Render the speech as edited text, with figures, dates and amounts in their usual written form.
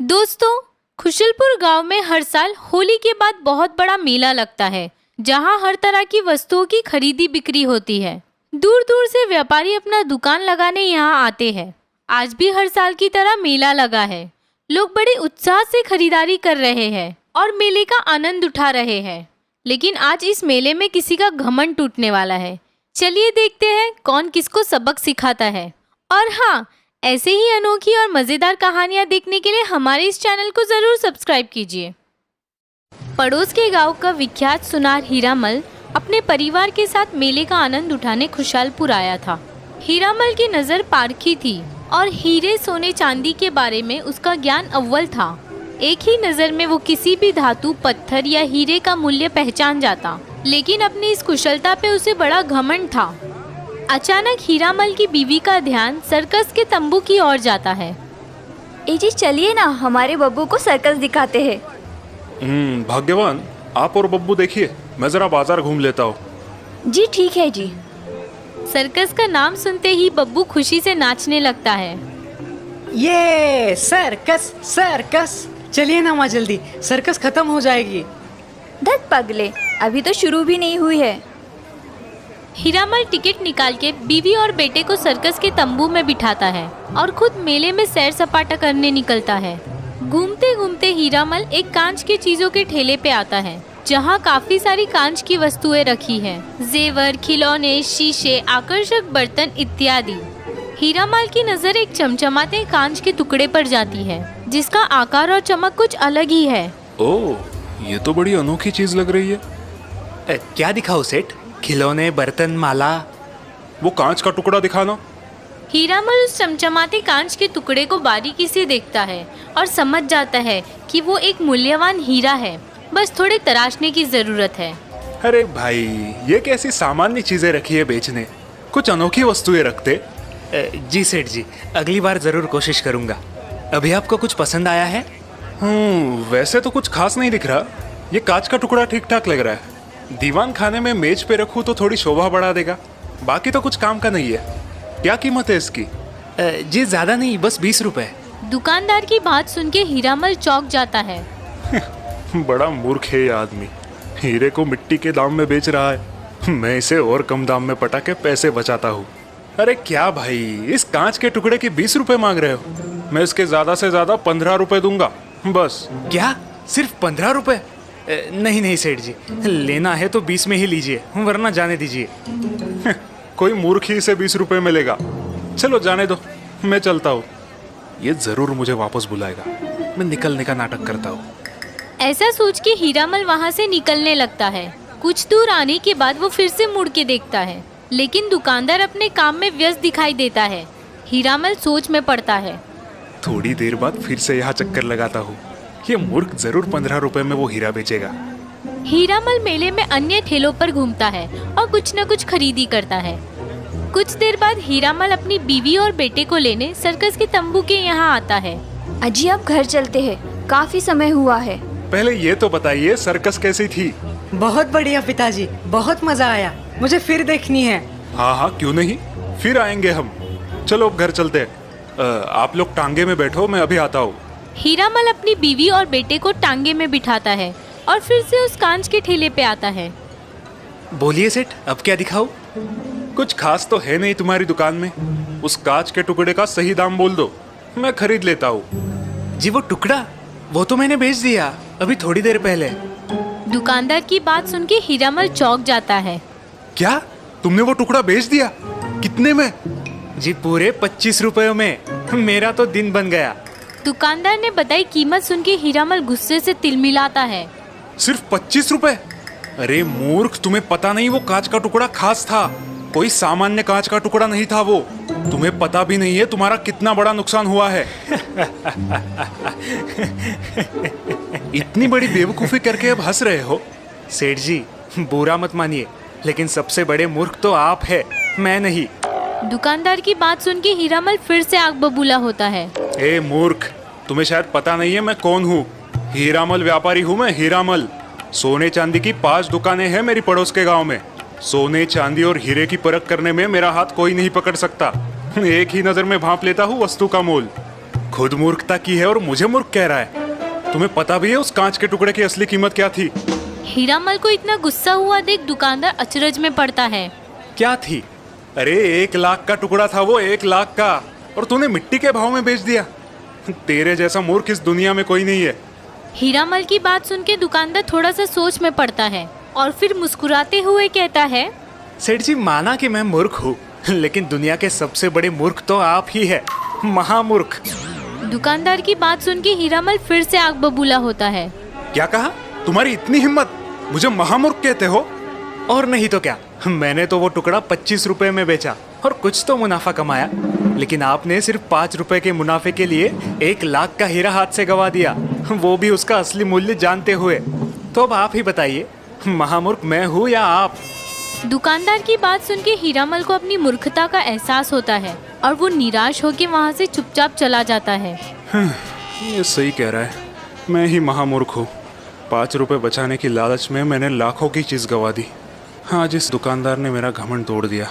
दोस्तों, खुशलपुर गांव में हर साल होली के बाद बहुत बड़ा मेला लगता है, जहां हर तरह की वस्तुओं की खरीदी बिक्री होती है। दूर दूर से व्यापारी अपना दुकान लगाने यहां आते हैं। आज भी हर साल की तरह मेला लगा है। लोग बड़े उत्साह से खरीदारी कर रहे हैं और मेले का आनंद उठा रहे हैं। लेकिन आज इस मेले में किसी का घमंड टूटने वाला है। चलिए देखते हैं कौन किसको सबक सिखाता है। और हाँ, ऐसे ही अनोखी और मज़ेदार कहानियाँ देखने के लिए हमारे इस चैनल को ज़रूर सब्सक्राइब कीजिए। पड़ोस के गांव का विख्यात सुनार हीरामल अपने परिवार के साथ मेले का आनंद उठाने खुशहालपुर आया था। हीरामल की नज़र पारखी थी और हीरे सोने चांदी के बारे में उसका ज्ञान अव्वल था। एक ही नज़र में वो किसी भी धातु, पत्थर या हीरे का मूल्य पहचान जाता, लेकिन अपनी इस कुशलता पे उसे बड़ा घमंड था। अचानक हीरामल की बीवी का ध्यान सर्कस के तंबू की ओर जाता है। ए जी, चलिए ना, हमारे बब्बू को सर्कस दिखाते हैं। भाग्यवान आप और बब्बू देखिए, मैं जरा बाजार घूम लेता हूँ। जी ठीक है जी। सर्कस का नाम सुनते ही बब्बू खुशी से नाचने लगता है। ये सर्कस सर्कस, चलिए ना माँ जल्दी, सर्कस खत्म हो जाएगी। धत पगले, अभी तो शुरू भी नहीं हुई है। हीरामल टिकट निकाल के बीवी और बेटे को सर्कस के तंबू में बिठाता है और खुद मेले में सैर सपाटा करने निकलता है। घूमते घूमते हीरामल एक कांच की चीजों के ठेले पे आता है, जहाँ काफी सारी कांच की वस्तुएं रखी हैं, जेवर, खिलौने, शीशे, आकर्षक बर्तन इत्यादि। हीरामल की नजर एक चमचमाते कांच के टुकड़े पर जाती है, जिसका आकार और चमक कुछ अलग ही है। ओह, ये तो बड़ी अनोखी चीज लग रही है। क्या दिखाओ सेठ? खिलौने, बर्तन, माला? वो कांच का टुकड़ा दिखाना। हीरामल उस चमचमाते कांच के टुकड़े को बारीकी से देखता है और समझ जाता है कि वो एक मूल्यवान हीरा है। बस थोड़े तराशने की जरूरत है। अरे भाई, ये कैसी सामान्य चीजें रखी है बेचने, कुछ अनोखी वस्तुएं रखते। जी सेठ जी, अगली बार जरूर कोशिश करूंगा। अभी आपको कुछ पसंद आया है? वैसे तो कुछ खास नहीं दिख रहा। ये कांच का टुकड़ा ठीक ठाक लग रहा है। दीवान खाने में मेज पे रखूं तो थोड़ी शोभा बढ़ा देगा, बाकी तो कुछ काम का नहीं है। क्या कीमत है इसकी? जी ज्यादा नहीं, बस 20 रुपए। दुकानदार की बात सुन के हीरामल चौंक जाता है। बड़ा मूर्ख है ये आदमी, हीरे को मिट्टी के दाम में बेच रहा है। मैं इसे और कम दाम में पटा के पैसे बचाता हूँ। अरे क्या भाई, इस कांच के टुकड़े के 20 रुपए मांग रहे हो? मैं इसके ज्यादा से ज्यादा 15 रुपए दूंगा बस। क्या, सिर्फ 15 रुपए? नहीं नहीं सेठ जी, लेना है तो 20 में ही लीजिए, वरना जाने दीजिए। कोई मूर्ख ही इसे 20 रुपए मिलेगा। चलो जाने दो, मैं चलता हूँ। ये जरूर मुझे वापस बुलाएगा, मैं निकलने का नाटक करता हूँ। ऐसा सोच के हीरामल वहाँ से निकलने लगता है। कुछ दूर आने के बाद वो फिर से मुड़ के देखता है, लेकिन दुकानदार अपने काम में व्यस्त दिखाई देता है। हीरामल सोच में पड़ता है। थोड़ी देर बाद फिर से यहाँ चक्कर लगाता हूँ। ये मूर्ख जरूर 15 रुपए में वो हीरा बेचेगा। हीरामल मेले में अन्य ठेलों पर घूमता है और कुछ न कुछ खरीदी करता है। कुछ देर बाद हीरामल अपनी बीवी और बेटे को लेने सर्कस के तंबू के यहाँ आता है। अजी, अब घर चलते हैं, काफी समय हुआ है। पहले ये तो बताइए, सर्कस कैसी थी? बहुत बढ़िया पिताजी, बहुत मजा आया, मुझे फिर देखनी है। हाँ हाँ, क्यों नहीं, फिर आएंगे हम। चलो अब घर चलते हैं। आप लोग टांगे में बैठो, मैं अभी आता हूँ। हीरामल अपनी बीवी और बेटे को टांगे में बिठाता है और फिर से उस कांच के ठेले पे आता है। बोलिए सेठ, अब क्या दिखाऊं? कुछ खास तो है नहीं तुम्हारी दुकान में। उस कांच के टुकड़े का सही दाम बोल दो, मैं खरीद लेता हूँ। जी वो टुकड़ा, वो तो मैंने बेच दिया अभी थोड़ी देर पहले। दुकानदार की बात सुन के हीरामल चौंक जाता है। क्या, तुमने वो टुकड़ा बेच दिया? कितने में? जी पूरे 25 रुपयों में। मेरा तो दिन बन गया। दुकानदार ने बताई कीमत सुन के हीरामल गुस्से से तिलमिलाता है। सिर्फ 25 रुपए? अरे मूर्ख, तुम्हें पता नहीं वो कांच का टुकड़ा खास था, कोई सामान्य कांच का टुकड़ा नहीं था वो। तुम्हें पता भी नहीं है तुम्हारा कितना बड़ा नुकसान हुआ है। इतनी बड़ी बेवकूफी करके अब हंस रहे हो? सेठ जी, बुरा मत मानिए, लेकिन सबसे बड़े मूर्ख तो आप है, मैं नहीं। दुकानदार की बात सुन के हीरामल फिर से आग बबूला होता है। ए मूर्ख, तुम्हें शायद पता नहीं है मैं कौन हूँ। हीरामल व्यापारी हूँ मैं, हीरामल। सोने चांदी की 5 दुकानें हैं मेरी पड़ोस के गांव में। सोने, चांदी और हीरे की परख करने में मेरा हाथ कोई नहीं पकड़ सकता। एक ही नजर में भांप लेता हूँ वस्तु का मोल। खुद मूर्खता की है और मुझे मूर्ख कह रहा है। तुम्हें पता भी है उस कांच के टुकड़े की असली कीमत क्या थी? हीरामल को इतना गुस्सा हुआ देख दुकानदार अचरज में पड़ता है। क्या थी? अरे 1 लाख का टुकड़ा था वो, 1 लाख का, और तूने मिट्टी के भाव में बेच दिया। तेरे जैसा मूर्ख इस दुनिया में कोई नहीं है। हीरामल की बात सुन के दुकानदार थोड़ा सा सोच में पड़ता है और फिर मुस्कुराते हुए कहता है, सेठ जी माना कि मैं मूर्ख हूँ, लेकिन दुनिया के सबसे बड़े मूर्ख तो आप ही है, महामूर्ख। दुकानदार की बात सुन के हीरामल फिर से आग बबूला होता है। क्या कहा? तुम्हारी इतनी हिम्मत, मुझे महामूर्ख कहते हो? और नहीं तो क्या, मैंने तो वो टुकड़ा 25 रुपए में बेचा और कुछ तो मुनाफा कमाया, लेकिन आपने सिर्फ 5 रुपए के मुनाफे के लिए 1 लाख का हीरा हाथ से गवा दिया, वो भी उसका असली मूल्य जानते हुए। तो अब आप ही बताइए, महामूर्ख मैं हूँ या आप? दुकानदार की बात सुन के हीरामल को अपनी मूर्खता का एहसास होता है और वो निराश होकर वहाँ से चुपचाप चला जाता है। ये सही कह रहा है, मैं ही महामूर्ख हूँ। 5 रुपए बचाने की लालच में मैंने लाखों की चीज गवा दी। आज इस दुकानदार ने मेरा घमंड तोड़ दिया।